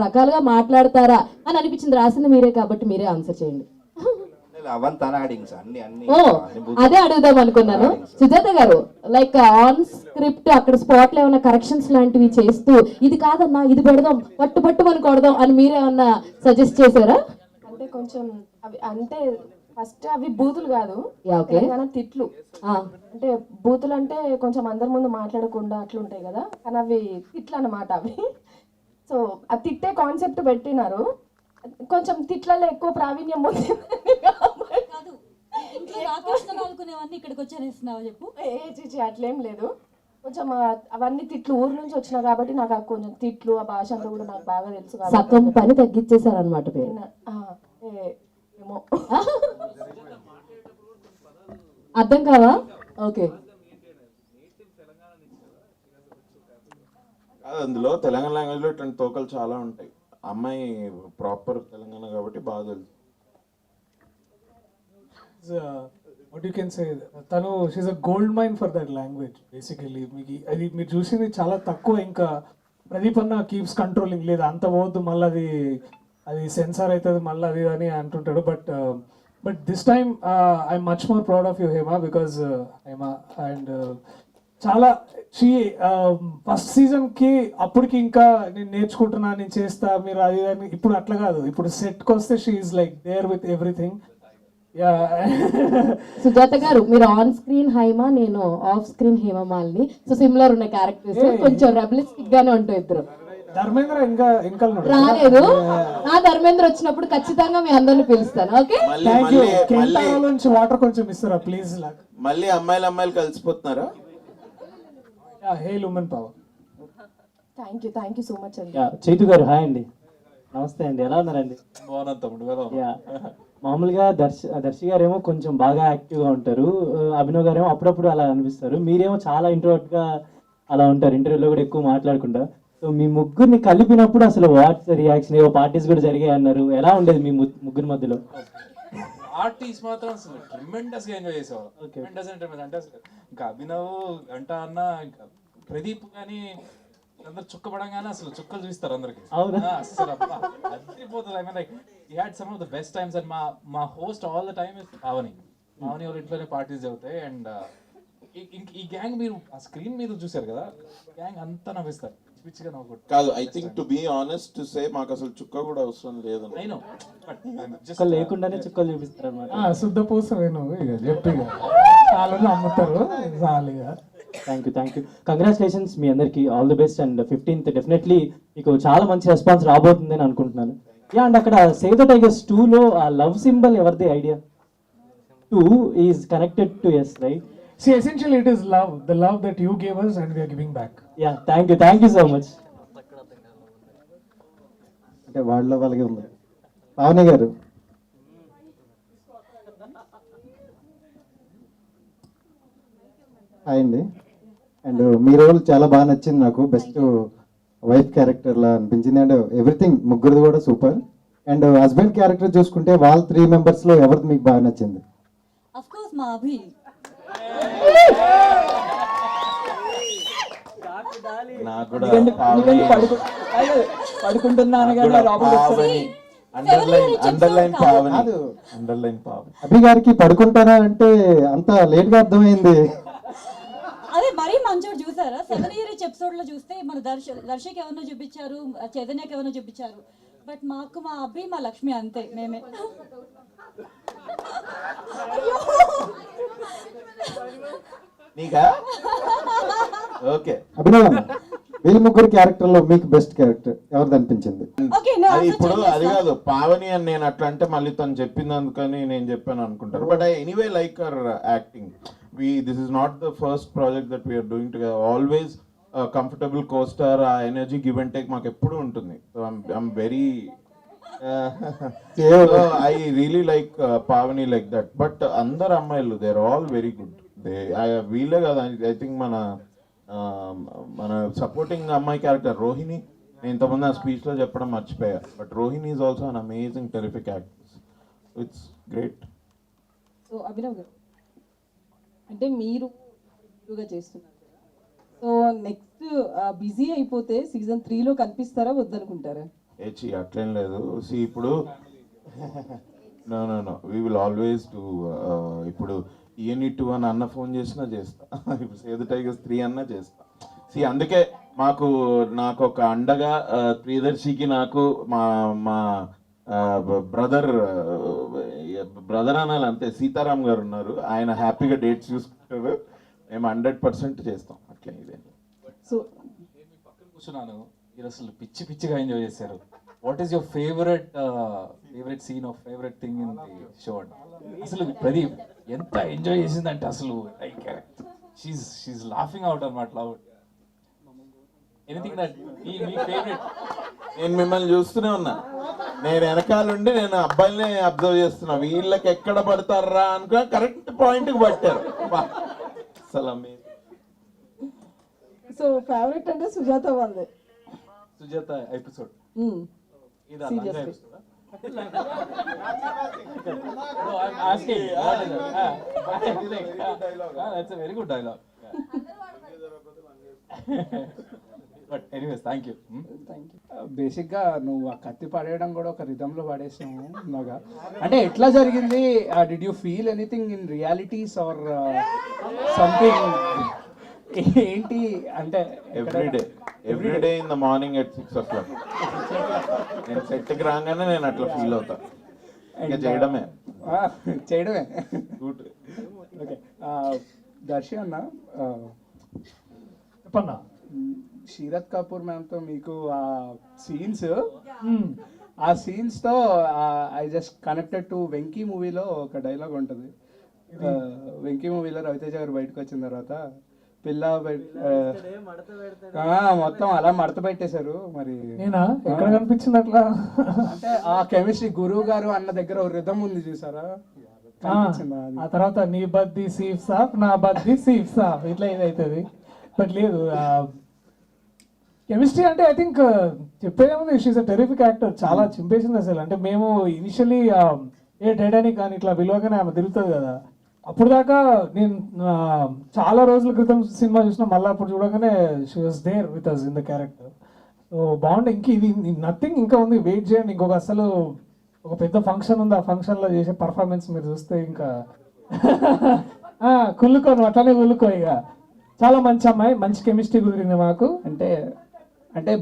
రకాలుగా మాట్లాడతారా అని అనిపించింది. రాసింది మీరే కాబట్టి మీరే ఆన్సర్ చేయండి. ఓ అదే అడుగుదాం అనుకున్నాను. సుజాత గారు లైక్ ఆన్ స్క్రిప్ట్ అక్కడ స్పాట్ లో ఏమైనా కరెక్షన్స్ లాంటివి చేస్తూ ఇది కాదన్నా ఇది పెడదాం పట్టుమని కొడదాం అని మీరేమన్నా సజెస్ట్ చేశారా? అంటే కొంచెం అవి అంటే ఫస్ట్ అవి బూతులు కాదు, ఓకే తిట్లు. అంటే బూతులు అంటే కొంచెం అందరి ముందు మాట్లాడకుండా అట్లుంటాయి కదా, కానీ అవి తిట్లు అన్నమాట అవి. సో ఆ తిట్టే కాన్సెప్ట్ పెట్టినారు, కొంచెం తిట్లలో ఎక్కువ ప్రావీణ్యం ఉంది. ఇక్కడికి వచ్చేస్తున్నావా చెప్పు? చీచి అట్లేం లేదు, కొంచెం అవన్నీ తిట్లు ఊరు నుంచి వచ్చినా కాబట్టి నాకు కొంచెం తిట్లు ఆ భాష అంతా కూడా నాకు బాగా తెలుసు. సగం పని తగ్గించేశారు అనమాట పేరు. ఏమో అర్థం కావా? ఓకే. అందులో తెలంగాణ లాంగ్వేజ్ లో ఇట్లాంటి తోకలు చాలా ఉంటాయి. అమ్మాయి ప్రాపర్ తెలంగాణ కాబట్టి బాగా తెలుసు. వాట్ యూ కెన్ సే, తను she's a gold mine for that language basically. మీకు అది మీరు చూసింది చాలా తక్కువ. ఇంకా ప్రదీప్ అన్న కీప్స్ కంట్రోలింగ్, లేదు అంత పోవద్దు మళ్ళీ అది సెన్సార్ అవుతుంది మళ్ళీ అది అని అంటుంటాడు. But this time I'm much more proud of you Hema, because Hema and చాలా ఫస్ట్ సీజన్కి అప్పటికి ఇంకా నేను నేర్చుకుంటున్నా, నేను చేస్తా, మీరు అది అని. ఇప్పుడు అట్లా కాదు, ఇప్పుడు సెట్కి వస్తే she is like there with everything. Sujatha garu మీరు ఆన్ స్క్రీన్ హైమా, నేను off screen Hemamalini. So similar ఉన్న క్యారెక్టర్స్, కొంచెం రెబలిస్టిక్ గానే ఉంటాయి ఇద్దరు. ధర్మేంద్ర ఇంకా రాలేదు, ధర్మేంద్ర వచ్చినప్పుడు ఖచ్చితంగా మీ అందరిని పిలుస్తాను. ఓకే, నుంచి వాటర్ కొంచెం ఇస్తారా ప్లీజ్? మళ్ళీ అమ్మాయిలు కలిసిపోతున్నారా? Hey lumen power. Thank you so much అండి. చైతు గారు హాయ్ అండి, నమస్తే అండి, ఎలా ఉన్నారండి? మామూలుగా దర్శి గారేమో కొంచెం బాగా యాక్టివ్గా ఉంటారు, అభినవ్ గారేమో అప్పుడప్పుడు అలా అనిపిస్తారు, మీరేమో చాలా ఇంట్రోవర్ట్గా అలా ఉంటారు, ఇంటర్వ్యూలో కూడా ఎక్కువ మాట్లాడకుండా. సో మీ ముగ్గురిని కలిపినప్పుడు అసలు వాట్స్ రియాక్షన్, ఏవో పార్టీస్ కూడా జరిగాయి అన్నారు, ఎలా ఉండేది మీ ముగ్గురి మధ్యలో? పార్టీస్ మాత్రం అసలు ట్రిమెండస్ గా ఎంజాయ్ చేసేవాళ్ళం. ట్రిమెండస్ అంటే అసలు ఇంకా అభినవ్ అంట అన్న, ఇంకా ప్రదీప్ కానీ అందరు చుక్కపడంగానే అసలు చుక్కలు చూస్తారు అందరికి. అసలు అదిరిపోతుంది. I mean like he had some of the best times. And మా host all the time is Pavani వాళ్ళ ఇంట్లోనే పార్టీస్ జరుగుతాయి. అండ్ ఈ గ్యాంగ్ మీరు ఆ స్క్రీన్ మీద చూసారు కదా, గ్యాంగ్ అంతా నవ్విస్తారు. పిచ్చిగా నవ్వుకుంటాం. కాదు, I think to be honest to say మాకు అసలు చుక్క కూడా అవసరం లేదు. చుక్కలు లేకుండానే చుక్కలు చూపిస్తారు అనమాట. శుద్ధ పూస వేణు ఇక చెప్పిగా చాలా నమ్ముతారు చాలుగా. థ్యాంక్ యూ కంగ్రాచులేషన్స్ మీ అందరికి, all the best. And 15th definitely మీకు చాలా మంచి రెస్పాన్స్ రాబోతుందని అనుకుంటున్నాను. యా, అండ్ అక్కడ సేవ్ ద టైగర్స్ 2లో ఆ లవ్ సింబల్ ఎవరిది idea? 2 is connected to S, right? See, essentially it is love, the love that you gave us and we are giving back. Yeah, thank you so much. అంటే వాళ్ళకే ఉంది. పావని గారు, hi అండి. And me role చాలా బాగా నచ్చింది నాకు, best wife character లా అనిపించింది. అండ్ ఎవ్రీథింగ్ ముగ్గురిది కూడా సూపర్. అండ్ హస్బెండ్ క్యారెక్టర్ చూసుకుంటే వాళ్ళ 3 members లో ఎవరిది మీకు బాగా నచ్చింది? Of course, మా అభి. నాకు కూడా పడుకుంటున్నాను అండర్లైన్ పావని. అభి గారికి పడుకుంటారా అంటే అంత లేట్ గా అర్థమైంది. అదే మరీ మంచోడు చూసారా? 7 years ఎపిసోడ్ లో చూస్తే మన దర్శకి ఎవరినో చూపించారు, చైతన్యకి ఎవరినో చూపించారు, బట్ మాకు మా అభి మా లక్ష్మి అంతే, మేమే. నీకా? ఓకే. అభినవ్, వీళ్ళ ముగ్గురు క్యారెక్టర్ లో మీకు బెస్ట్ క్యారెక్టర్ ఎవరిది అనిపించింది? అది ఇప్పుడు అది కాదు, పావని అని నేను అట్లా అంటే మళ్ళీ తను చెప్పింది అందుకని నేను చెప్పాను అనుకుంటారు. But I anyway like her acting. This is not the first project that we're doing together. Always comfortable costar, ఆ ఎనర్జీ గివ్ అండ్ టేక్ మాకు ఎప్పుడు ఉంటుంది. So I'm very I really like Pavani like that. But అందరు అమ్మాయిలు they are all very good. వీళ్ళే కదా, I think మన supporting అమ్మాయి క్యారెక్టర్ రోహిణి, నేను ఇంతమంది ఆ స్పీచ్ లో చెప్పడం మర్చిపోయా, but Rohini is also an amazing terrific actress. It's great. So Abhinav garu, అంటే మీరు చేస్తున్నారు కదా, సో నెక్స్ట్ బిజీ అయిపోతే సీజన్ 3లో కనిపిస్తారా వద్దనుకుంటారా? ఏచి అట్లేం లేదు. ఇప్పుడు no we will always do. ఇప్పుడు యూనిట్ 2 అని అన్న ఫోన్ చేసినా చేస్తా, ఇప్పుడు సేవ్ ద టైగర్స్ 3 అన్నా చేస్తా. అందుకే నాకు ఒక అండగా ప్రియదర్శికి నాకు మా బ్రదర్ అనాలి అంతే, సీతారాం గారు ఉన్నారు. ఆయన హ్యాపీగా డేట్స్ చూసుకుంటారు, మేము 100% చేస్తాం. అట్లా ఇదే. సో నేను మీ పక్కన కూర్చున్నాను, మీరు అసలు పిచ్చిగా ఎంజాయ్ చేశారు. What is your favourite scene of favourite thing in the show? అసలు ప్రదీప్ ఎంత ఎంజాయ్ చేసిందంటే అసలు లైక్ షీఈ్ లాఫింగ్ అవుట్ అన్నమాట. లౌడ్ ఎనీథింగ్ దట్ మీ ఫేవరెట్? నేను మిమ్మల్ని చూస్తూనే ఉన్నా, నేను వెనకాలండి నేను అబ్బాయిల్ని అబ్జర్వ్ చేస్తున్నా, వీళ్ళకి ఎక్కడ పడతారా అనుకో కరెక్ట్ పాయింట్కి పట్టారు అసలు. సో ఫేవరెట్ అంటే సుజాత వాళ్ళదే. సుజాత ఎపిసోడ్ ఇది seriously episode. No, I'm asking. What is it? That's a very good dialogue. But anyways, thank you. బేసిక్గా నువ్వు ఆ కత్తి పడేయడం కూడా ఒక రిధంలో పడేసాము బాగా. అంటే ఎట్లా జరిగింది? Did you feel anything in realities or something? ఏంటి అంటే everyday in the morning at 6 o'clock నేను సెట్కి రాగానే నేను అట్లా ఫీల్ అవుతా. ఇంకా చేయడమే. ఓకే. దర్శి అన్న, చెప్పన్నా, శరత్ కపూర్ మ్యామ్తో మీకు ఆ సీన్స్తో I just connected to Venky మూవీలో ఒక డైలాగ్ ఉంటుంది. వెంకీ మూవీలో రవితేజ గారు బయటకు వచ్చిన తర్వాత పిల్ల మొత్తం అలా మడత పెట్టేశారు. మరి ఎక్కడ కనిపించింది అట్లా? అంటే ఆ కెమిస్ట్రీ గురువు గారు అన్న దగ్గర ఒక రిధం ఉంది చూసారా? ఆ తర్వాత నీ బద్ది సీఫ్ సాఫ్ నా బద్ది సీఫ్ సాఫ్ ఇట్లా ఇదవుతుంది. బట్ లేదు, కెమిస్ట్రీ అంటే ఐ థింక్ చెప్పేదేముంది, షీఈ్ అ టెరిఫిక్ యాక్టర్. చాలా చింపేసింది అసలు. అంటే మేము ఇనిషియలీ టైటానిక్ కానీ ఇట్లా విలువగానే ఆమె తిరుగుతుంది కదా, అప్పుడు దాకా నేను చాలా రోజుల క్రితం సినిమా చూసిన, మళ్ళీ అప్పుడు చూడగానే she was there with us in the character. So బాగుండే. ఇంక ఇది నథింగ్ ఇంకా ఉంది, వెయిట్ చేయండి. ఇంకొక అసలు ఒక పెద్ద ఫంక్షన్ ఉంది, ఆ ఫంక్షన్లో చేసే పర్ఫార్మెన్స్ మీరు చూస్తే ఇంకా కుళ్ళుకోను, అట్లానే కుళ్ళుకో. ఇక చాలా మంచి అమ్మాయి, మంచి కెమిస్ట్రీ కుదిరింది మాకు. అంటే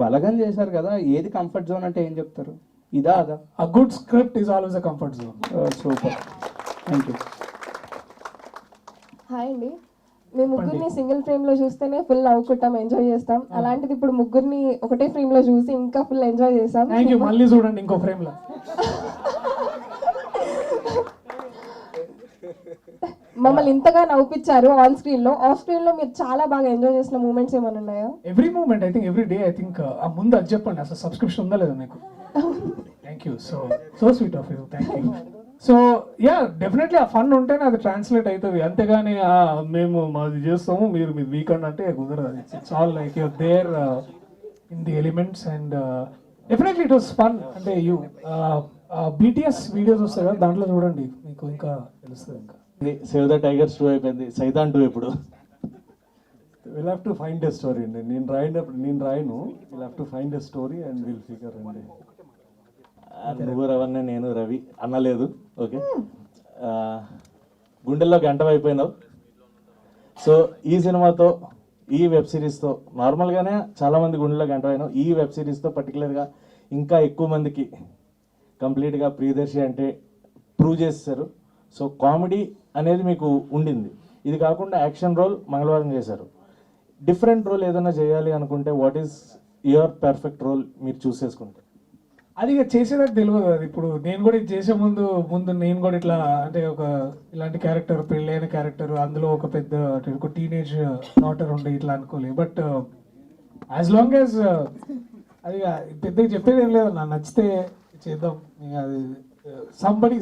బలగం చేశారు కదా, ఏది కంఫర్ట్ జోన్ అంటే ఏం చెప్తారు? ఇదా అదా? A good script is always a comfort zone. Super, thank you. Hi అండి. మీ ముగ్గురిని సింగిల్ ఫ్రేమ్ లో చూస్తేనే ఫుల్ నవ్వుకుంటాం, ఎంజాయ్ చేస్తాం. అలాంటిది ఇప్పుడు ముగ్గురిని ఒకటే ఫ్రేమ్ లో చూసి ఇంకా ఫుల్ ఎంజాయ్ చేస్తాం. Thank you. మళ్ళీ చూడండి ఇంకో ఫ్రేమ్ లో. మమ్మల్ని ఇంతగా నవ్వుపించారు ఆన్ స్క్రీన్ లో. ఆఫ్ స్క్రీన్ లో మీరు చాలా బాగా ఎంజాయ్ చేసిన మూమెంట్స్ ఏమైనా ఉన్నాయా? Every moment, I think every day, I think ఆ ముందు అది చెప్పండి, అసలు సబ్స్క్రిప్షన్ ఉందా లేదా మీకు? Thank you, so sweet of you, thank you. So yeah, definitely ఆ ఫన్ ఉంటేనే అది ట్రాన్స్లేట్ అవుతుంది, అంతేగాని మేము మాది చేస్తాము మీరు మీ వీకెండ్ అంటే కుదరదు. It's all like you're there in the elements and definitely it was fun. అంటే యూ బీటీఎస్ వీడియోస్ వస్తాయి కదా, దాంట్లో చూడండి మీకు ఇంకా తెలుస్తుంది. ఇంకా సేవ్ ద టైగర్స్ 2 అయిపోయింది, సైతాన్ 2 ఎప్పుడు? Will have to find a story అండి. నేను రాయను, will have to find a story and will figure అండి. నువ్వు రవణ, నేను రవి అనలేదు. ఓకే, గుండెల్లో గంట అయిపోయినావు. సో ఈ సినిమాతో, ఈ వెబ్ సిరీస్తో, నార్మల్గానే చాలామంది గుండెల్లో గంట అయినావు, ఈ వెబ్ సిరీస్తో పర్టికులర్గా ఇంకా ఎక్కువ మందికి కంప్లీట్గా ప్రియదర్శి అంటే ప్రూవ్ చేస్తారు. సో కామెడీ అనేది మీకు ఉండింది, ఇది కాకుండా యాక్షన్ రోల్ మంగళవారం చేశారు. డిఫరెంట్ రోల్ ఏదైనా చేయాలి అనుకుంటే what is your perfect role మీరు చూస్ చేసుకుంటే? అది ఇక చేసేదాకా తెలియదు. అది ఇప్పుడు నేను కూడా ఇది చేసే ముందు నేను కూడా ఇట్లా అంటే ఇలాంటి క్యారెక్టర్, పెళ్ళైన క్యారెక్టర్, అందులో ఒక పెద్ద ఒక టీనేజ్ డాటర్ ఉండే ఇట్లా అనుకోలేదు. బట్ యాజ్ లాంగ్ యాజ్ అది పెద్దగా చెప్పేది ఏం లేదు, నాకు నచ్చితే చేద్దాం. అది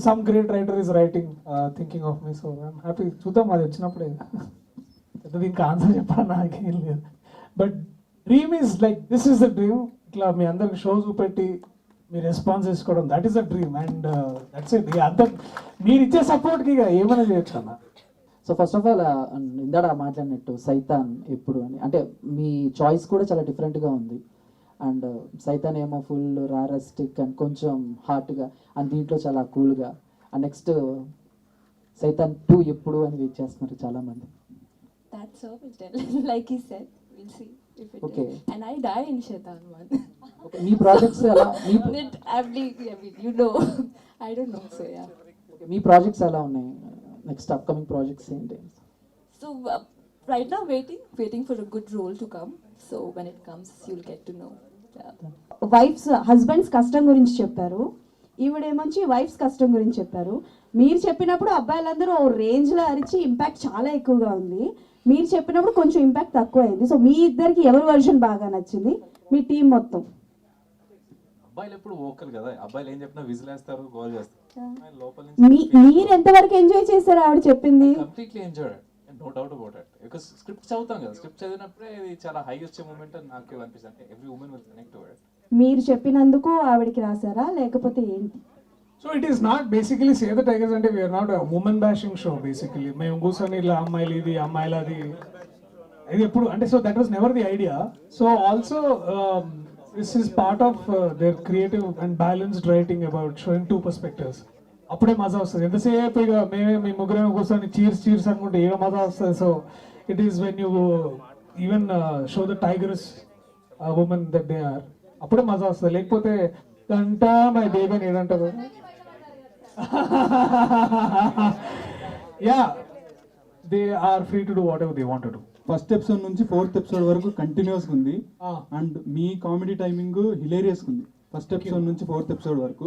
some great writer is writing, thinking of me, so I'm happy. చూద్దాం, అది వచ్చినప్పుడే. పెద్దది ఇంకా ఆన్సర్ చెప్పాలి నాకేం లేదు. But dream is like this is the dream. ఇట్లా మీ అందరికి షో చూపెట్టి మీ రెస్పాన్స్ చేసుకోవడం, that is the dream and that's it. ఇక అంత మీరు ఇచ్చే సపోర్ట్కి ఇక ఏమైనా చేయొచ్చు అన్న. సో ఫస్ట్ ఆఫ్ ఆల్ ఇందాక మాట్లాడినట్టు సైతాన్ ఎప్పుడు అని, అంటే మీ చాయిస్ కూడా చాలా డిఫరెంట్గా ఉంది. అండ్ సైతాన్ ఏమో ఫుల్ రారస్టిక్ అండ్ కొంచెం హార్ట్గా, అండ్ దీంట్లో చాలా కూల్గా. అండ్ నెక్స్ట్ సైతాన్ 2 ఎప్పుడు అని వెయిట్ చేస్తున్నారు చాలామంది. That's all we'll tell. Like he said, we'll see if it Okay. is. And I die in Shaitan 1. Okay, me projects ఎలా you know. I don't know, so yeah. Me projects ఎలా ఉన్నాయి? Next upcoming projects ఏంటి? So right now waiting for a good role to come. So when it comes, you'll get to know. Wives husbands కష్టం గురించి చెప్పారు, ఈవిడేమొచ్చి wives కష్టం గురించి చెప్పారు. మీరు చెప్పినప్పుడు అబ్బాయిలందరూ ఓ రేంజ్లో అరిచి ఇంపాక్ట్ చాలా ఎక్కువగా ఉంది, మీరు చెప్పినప్పుడు కొంచెం ఇంపాక్ట్ తక్కువ అయింది. సో మీ ఇద్దరికి ఎవరి వర్షన్ బాగా నచ్చింది, మీ టీం మొత్తం? అబ్బాయిలు ఎప్పుడు వోకల్ కదా, అబ్బాయిలు ఏం చెప్పినా విజిల్ వేస్తారు, గోల్ చేస్తారు. లోపల మీరు ఎంతవరకు ఎంజాయ్ చేశారు ఆవిడ చెప్పింది? Completely enjoy, no doubt about it. Because script చదువుతాం కదా, స్క్రిప్ట్ చదివినప్పుడే ఇది చాలా హై వచ్చే మూమెంట్ అని నాకు అనిపిస్తుంది. అంటే every women will connect to it. మీరు చెప్పినందుకు ఆవిడకి రాసారా లేకపోతే ఏంటి? So it is not basically save the tigers అంటే we're not women bashing show. Basically మేము కూర్చొని ఇలా అమ్మాయిలు ఇది అమ్మాయిలు అది ఇది ఎప్పుడు అంటే, so that was never the idea. So also this is part of their creative and balanced writing about showing 2 perspectives. అప్పుడే మజా వస్తుంది. ఎంతసేపు ఇక మీ ముగ్గురేమో కూర్చొని చీర్స్ అనుకుంటే ఏ మజా వస్తుంది. So it is when you even show the tigers women that they are, అప్పుడే మజా వస్తుంది. లేకపోతే గంట మై బేబీ అని ఏదంటారు. Yeah, they are free to do whatever they want to do. First episode నుంచి 4th ఎపిసోడ్ వరకు continues ఉంది అండ్ మీ కామెడీ టైమింగ్ హిలేరియస్ ఉంది ఫస్ట్ ఎపిసోడ్ నుంచి 4th ఎపిసోడ్ వరకు.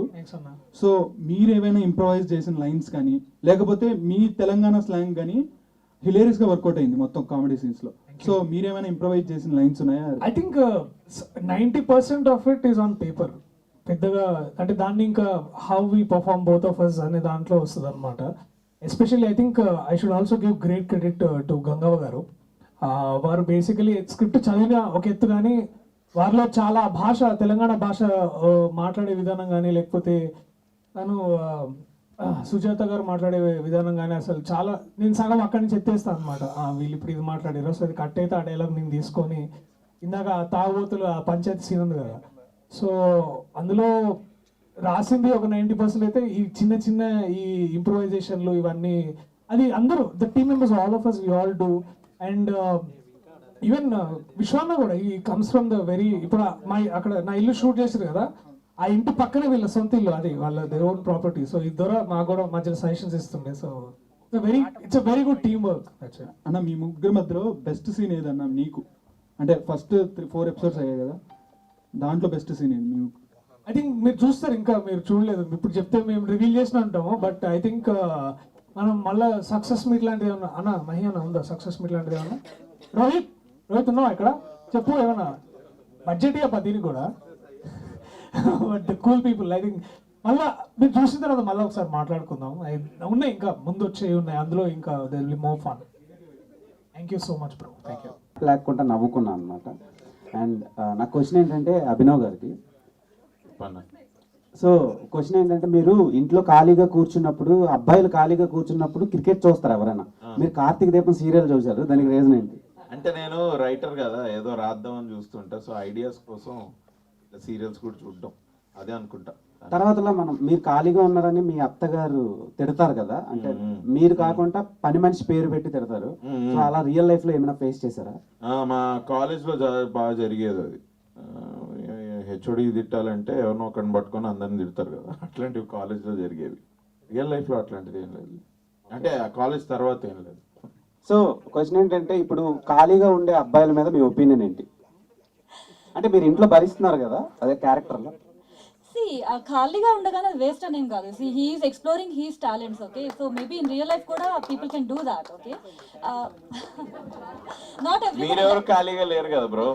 సో మీరు ఏమైనా ఇంప్రవైజ్ చేసిన లైన్స్ కానీ లేకపోతే మీ తెలంగాణ స్లాంగ్ కానీ హిలేరియస్ గా వర్కౌట్ అయింది మొత్తం కామెడీ సీన్స్ లో. సో మీరేమైనా ఇంప్రవైజ్ చేసిన లైన్స్ ఉన్నాయా? I think 90% of it is on paper. పెద్దగా అంటే దాన్ని ఇంకా how we perform both of us అనే దాంట్లో వస్తుంది అనమాట. Especially I think I should also give great credit to Gangavva garu. వారు బేసికలీ స్క్రిప్ట్ చదివిన ఒక ఎత్తు కానీ వారిలో చాలా భాష, తెలంగాణ భాష మాట్లాడే విధానం కానీ లేకపోతే తను సుజాత గారు మాట్లాడే విధానం కానీ అసలు చాలా, నేను సగం అక్కడి నుంచి ఎత్తేస్తాను అనమాట. వీళ్ళు ఇప్పుడు ఇది మాట్లాడారు, సో అది కట్ అయితే ఆ డైలాగ్ నేను తీసుకొని ఇందాక తాగుబోతులు ఆ పంచాయతీ సీన్ ఉంది కదా, సో అందులో రాసింది ఒక 90% అయితే ఈ చిన్న ఈ ఇంప్రూవైజేషన్లు ఇవన్నీ అది అందరూ the team members all of us we all do. And even విశ్వాన్న కూడా ఈ కమ్స్ ఫ్రమ్ ద వెరీ ఇప్పుడు మా అక్కడ నా ఇల్లు షూట్ చేశారు కదా, ఆ ఇంటి పక్కనే వీళ్ళ సొంత ఇల్లు, అది వాళ్ళ దేర్ ఓన్ ప్రాపర్టీ. సో ఇద్దరు మాకు కూడా మధ్యలో సజెషన్స్ ఇస్తుండే. So it's a very good team work. అన్న మీ ముగ్గురు మధ్యలో బెస్ట్ సీన్ ఏదన్నా నీకు? అంటే ఫస్ట్ 4 ఎపిసోడ్స్ అయ్యాయి కదా, దాంట్లో బెస్ట్ సీన్ ఏంటి మీకు? ఐ థింక్ మీరు చూస్తారు, ఇంకా మీరు చూడలేదు, ఇప్పుడు చెప్తే మేము రివీల్ చేసిన ఉంటాము. బట్ ఐ థింక్ మనం మళ్ళీ సక్సెస్ మీట్ లాంటిది ఏమన్నా అన్న మహి అన్న ఉందా? సక్సెస్ మీట్ లాంటిది ఏమన్నా? రోహిత్ ఉన్నావా ఇక్కడ? చెప్పు ఏమన్నా బడ్జెట్ అబ్బా దీనికి కూడా. But cool people. I think మళ్ళీ మీరు చూసిన తర్వాత మళ్ళీ ఒకసారి మాట్లాడుకుందాం. ఉన్నాయి ఇంకా ముందు వచ్చేవి ఉన్నాయి, అందులో ఇంకా they will be more fun. Thank you so much bro. Thank you. లేకుండా నవ్వుకున్నాను అనమాట. అండ్ నా క్వశ్చన్ ఏంటంటే అభినవ్ గారికి. సో క్వశ్చన్ ఏంటంటే, మీరు ఇంట్లో ఖాళీగా కూర్చున్నప్పుడు, అబ్బాయిలు ఖాళీగా కూర్చున్నప్పుడు క్రికెట్ చూస్తారు ఎవరైనా? మీరు కార్తీక దీపం సీరియల్ చూసారు, దానికి రీజన్ ఏంటి? అంటే నేను రైటర్ కదా, ఏదో రాద్దామని చూస్తుంటా. సో ఐడియాస్ కోసం సీరియల్స్ కూడా చూడడం అదే అనుకుంటా. తర్వాత మీరు ఖాళీగా ఉన్నారని మీ అత్తగారు తిడతారు కదా, అంటే మీరు కాకుండా పని మనిషి పేరు పెట్టి తిడతారు. సో అలా రియల్ లైఫ్ లో ఏమైనా ఫేస్ చేశారా? మా కాలేజ్లో బాగా జరిగేది అది. హెచ్ఓడి తిట్టాలంటే ఎవరినో ఒకరిని పట్టుకొని అందరిని తిడతారు కదా, అట్లాంటివి కాలేజ్లో జరిగేవి. రియల్ లైఫ్లో అట్లాంటిది ఏం లేదు, అంటే కాలేజ్ తర్వాత ఏం లేదు. సో క్వశ్చన్ ఏంటంటే, ఇప్పుడు ఖాళీగా ఉండే అబ్బాయిల మీద మీ ఒపీనియన్ ఏంటి? అంటే మీరు ఇంట్లో భరిస్తున్నారు కదా అదే క్యారెక్టర్లో. ఖాళీగా ఉండగానే వేస్ట్ అనేం కాదు. He is exploring his talents. Okay, so maybe in real life కూడా people can do that. Okay, not every. మీరెవరు ఖాళీగా లేరు కదా బ్రో.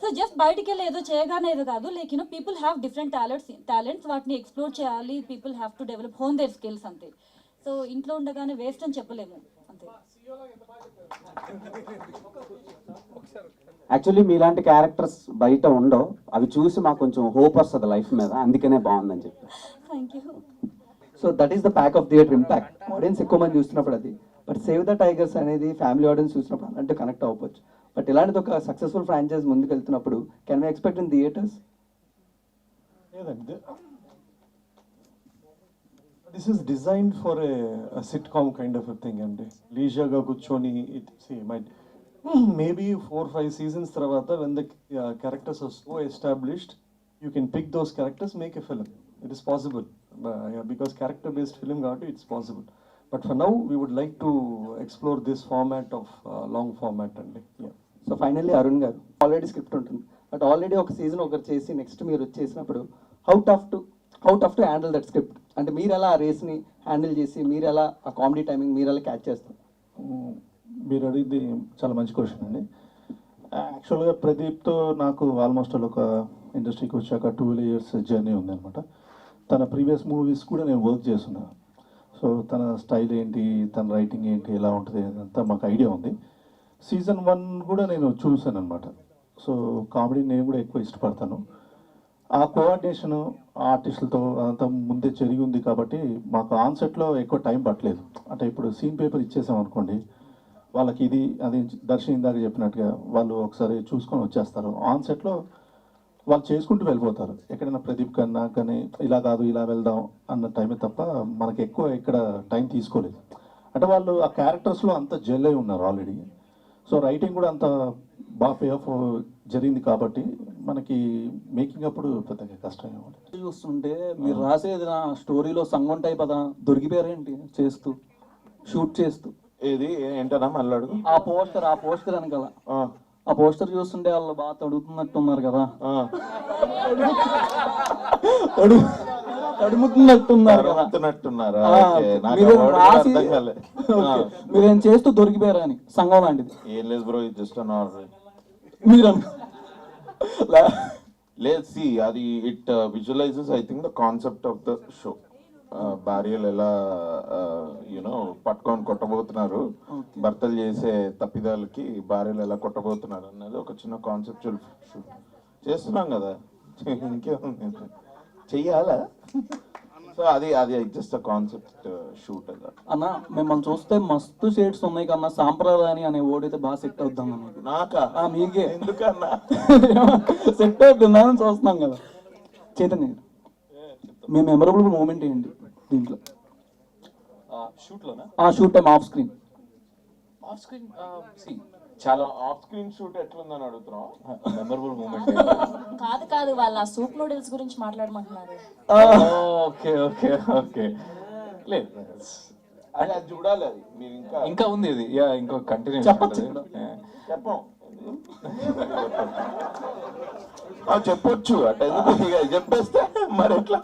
సో జస్ట్ బయటికి వెళ్ళి ఏదో చేయగానే ఏదో కాదు. Like you know people have different talents, వాటిని ఎక్స్ప్లోర్ చేయాలి. People have to develop hone their skills అంతే. సో ఇంట్లో ఉండగానే వేస్ట్ అని చెప్పలేము అంతే. యాక్చువల్లీ మీలాంటి క్యారెక్టర్స్ బయట ఉండవు, అవి చూసి మాకు కొంచెం హోప్ వస్తుంది లైఫ్ మీద, అందుకనే బాగుందని చెప్పి. Thank you. So that is the pack of theatre impact. Audience ఎక్కువ మంది చూస్తున్నప్పుడు అది. బట్ సేవ్ ద టైగర్స్ అనేది ఫ్యామిలీ ఆడియన్స్ చూసినప్పుడు అంటే కనెక్ట్ అవ్వచ్చు. బట్ ఇలాంటిది ఒక సక్సెస్ఫుల్ ఫ్రాంచైజ్ ముందుకు వెళ్తున్నప్పుడు can we expect in theatres? లేదండి, this is designed for a sitcom kind of thing అండి. లీజర్గా కూర్చొని maybe 4-5 seasons తర్వాత when the characters are so established, you can pick those characters, make a film. It is possible, because character based film కాబట్టి it's possible. But for now we would like to explore this format of long format అండి. So finally Arun గారు, already script ఉంటుంది, but already ఒక season ఒకరు చేసి next మీరు చేసినప్పుడు how tough to handle that script? అంటే మీరు ఎలా ఆ రేస్ని హ్యాండిల్ చేసి, మీరు ఎలా ఆ కామెడీ టైమింగ్ మీరు ఎలా క్యాచ్ చేస్తారు? మీరు అడిగింది చాలా మంచి క్వశ్చన్ అండి. యాక్చువల్గా ప్రదీప్తో నాకు ఆల్మోస్ట్ ఒక ఇండస్ట్రీకి వచ్చాక 12 years జర్నీ ఉందన్నమాట. తన ప్రీవియస్ మూవీస్ కూడా నేను వర్క్ చేస్తున్నాను. సో తన స్టైల్ ఏంటి, తన రైటింగ్ ఏంటి, ఎలా ఉంటుంది అంతా మాకు ఐడియా ఉంది. సీజన్ 1 కూడా నేను చూశాను అనమాట. సో కామెడీ నేను కూడా ఎక్కువ ఇష్టపడతాను. ఆ కోఆర్డినేషను ఆర్టిస్టులతో అంతా ముందే జరిగి ఉంది కాబట్టి మాకు ఆన్సెట్లో ఎక్కువ టైం పట్టలేదు. అంటే ఇప్పుడు సీన్ పేపర్ ఇచ్చేసాం అనుకోండి, వాళ్ళకి ఇది అది దర్శన్ ఇందాక చెప్పినట్టుగా వాళ్ళు ఒకసారి చూసుకొని వచ్చేస్తారు. ఆన్సెట్లో వాళ్ళు చేసుకుంటూ వెళ్ళిపోతారు. ఎక్కడైనా ప్రదీప్ కన్నా కానీ ఇలా కాదు ఇలా వెళ్దాం అన్న టైమే తప్ప మనకి ఎక్కువ ఇక్కడ టైం తీసుకోలేదు. అంటే వాళ్ళు ఆ క్యారెక్టర్స్లో అంత జెల్ అయి ఉన్నారు ఆల్రెడీ. సో రైటింగ్ కూడా అంత బాగా పే ఆఫ్ జరిగింది కాబట్టి మనకి మేకింగ్ అప్పుడు పెద్దగా కష్టం. చూస్తుంటే మీరు రాసేది నా స్టోరీలో సంగం టైప్ అదా దొరికిపోయారేంటి చేస్తూ, షూట్ చేస్తూ? ఏది ఏంటన్నా మళ్ళీ అడుగు. ఆ పోస్టర్ వెనకాల ఆ పోస్టర్ చూస్తుంటే వాళ్ళు బాగా తడుగుతున్నట్టున్నారు కదా, తడుముతున్నట్టున్నారు కదా. మీరేం చేస్తూ దొరికిపోయారా అని సంఘం లాంటిది? ఏం లేదు బ్రో, ఇది జస్ట్ అన్ ఆర్డర్. మీరు లేదు, సి అది it visualises I think the concept of the show. భార్యలు ఎలా యూనో పట్టుకొని కొట్టబోతున్నారు, భర్తలు చేసే తప్పిదాలకి భార్యలు ఎలా కొట్టబోతున్నారు అన్నది ఒక చిన్న కాన్సెప్చువల్ షూట్ చేస్తున్నాం కదా, ఇంకేముంది చెయ్యాలా. సో అది జస్ట్ కాన్సెప్ట్ షూట్ అలా. అన్న మిమ్మల్ని చూస్తే మస్తు షేడ్స్ ఉన్నాయి కన్నా, సాంప్రదాయాన్ని అనే ఓడైతే బాగా సెట్ అవుద్దాం అన్నది. నాకా? మీకే ఎందుకన్నా సెట్ అవుతుందని చూస్తున్నాం కదా. చైతన్య, మీ మెమరబుల్ మూమెంట్ ఏంటి దీంట్లో? షూట్లోనా? Shoot time off screen. Off screen చాలా ఆఫ్ స్క్రీన్ షూట్ ఎట్లుందని అడుగుతున్నాం. Memorable moment. కాదు వాళ్ళ సూప్ నూడిల్స్ గురించి మాట్లాడమంటున్నారు. Okay okay okay. లేదు అది చూడాలి, అది మీరు ఇంకా ఉంది ఇది. ఇంకో కంటిన్యూ చెప్పొచ్చు. చెప్పొచ్చు అట్లా ఎందుకు చెప్పేస్తే మరి ఎట్లా.